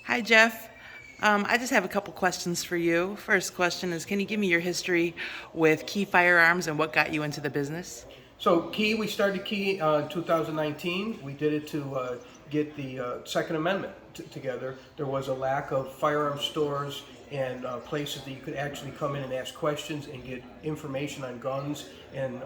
Hi, Jeff. I just have a couple questions for you. First question is, can you give me your history with Kee Firearms and what got you into the business? So Key, we started Key in 2019. We did it to get the Second Amendment together. There was a lack of firearm stores and places that you could actually come in and ask questions and get information on guns and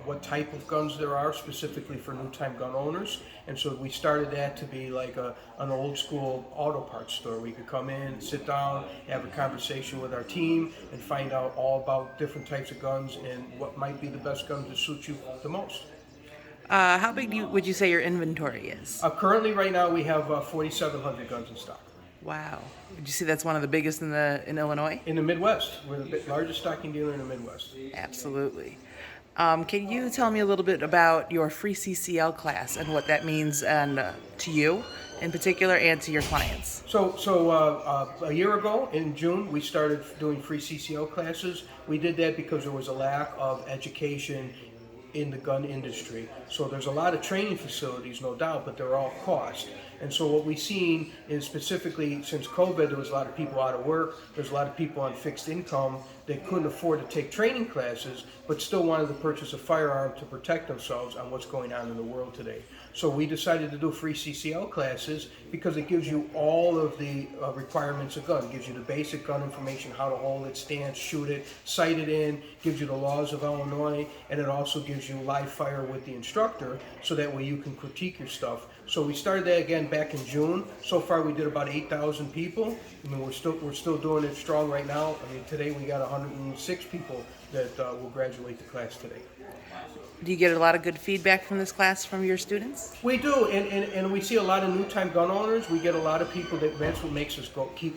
what type of guns there are specifically for new-time gun owners. And so we started that to be like an old school auto parts store. We could come in, sit down, have a conversation with our team, and find out all about different types of guns and what might be the best gun to suit you the most. How big would you say your inventory is? Currently, right now, we have 4,700 guns in stock. Wow. Would you say that's one of the biggest in Illinois? In the Midwest, we're the largest stocking dealer in the Midwest. Absolutely. Can you tell me a little bit about your free CCL class and what that means to you in particular and to your clients? So a year ago in June, we started doing free CCL classes. We did that because there was a lack of education in the gun industry. So there's a lot of training facilities, no doubt, but they're all cost. And so what we've seen is specifically since COVID, there was a lot of people out of work. There's a lot of people on fixed income that couldn't afford to take training classes, but still wanted to purchase a firearm to protect themselves on what's going on in the world today. So we decided to do free CCL classes because it gives you all of the requirements of gun. It gives you the basic gun information, how to hold it, stance, shoot it, sight it in, gives you the laws of Illinois, and it also gives you live fire with the instructor so that way you can critique your stuff. So we started that again back in June. So far we did about 8,000 people. I mean, we're still doing it strong right now. I mean, today we got 106 people that will graduate the class today. Do you get a lot of good feedback from this class from your students? We do, and we see a lot of new-time gun owners. We get a lot of people that's what makes us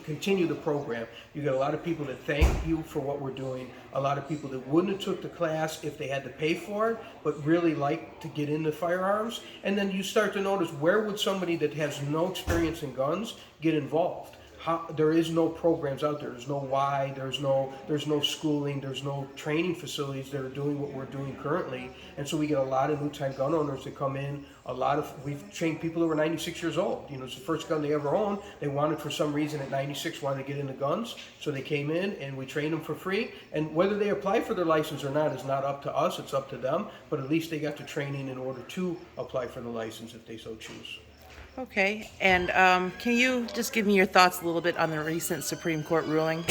continue the program. You get a lot of people that thank you for what we're doing. A lot of people that wouldn't have took the class if they had to pay for it, but really like to get into firearms. And then you start to notice, where would somebody that has no experience in guns get involved? There is no programs out there. There's no why. There's no schooling. There's no training facilities that are doing what we're doing currently. And so we get a lot of new-time gun owners that come in. We've trained people who are 96 years old. You know, it's the first gun they ever owned. They wanted, for some reason, at 96, wanted to get into guns. So they came in and we trained them for free. And whether they apply for their license or not is not up to us. It's up to them. But at least they got the training in order to apply for the license if they so choose. Okay, and can you just give me your thoughts a little bit on the recent Supreme Court ruling?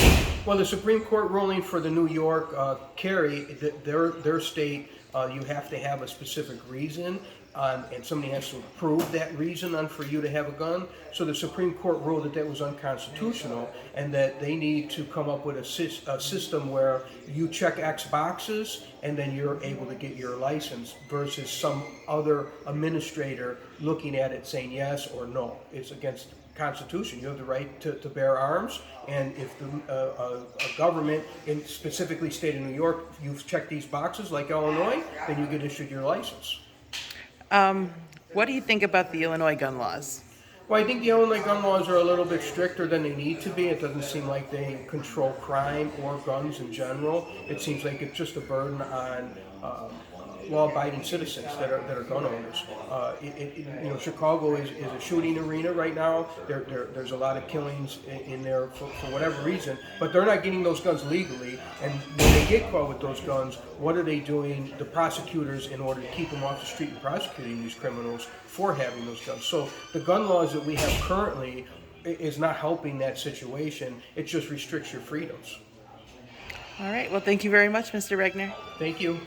Well, the Supreme Court ruling for the New York carry, their state, you have to have a specific reason, and somebody has to prove that reason for you to have a gun. So the Supreme Court ruled that was unconstitutional, and that they need to come up with a system where you check X boxes and then you're able to get your license versus some other administrator looking at it saying yes or no. It's against Constitution. You have the right to bear arms, and if a government, in specifically state of New York, you've checked these boxes like Illinois, then you get issued your license. What do you think about the Illinois gun laws? Well, I think the Illinois gun laws are a little bit stricter than they need to be. It doesn't seem like they control crime or guns in general. It seems like it's just a burden on law-abiding citizens that are gun owners. Chicago is a shooting arena right now. There's a lot of killings in there for whatever reason, but they're not getting those guns legally. And when they get caught with those guns, what are they doing, the prosecutors, in order to keep them off the street and prosecuting these criminals for having those guns? So the gun laws that we have currently is not helping that situation. It just restricts your freedoms. All right, well, thank you very much, Mr. Regnier. Thank you.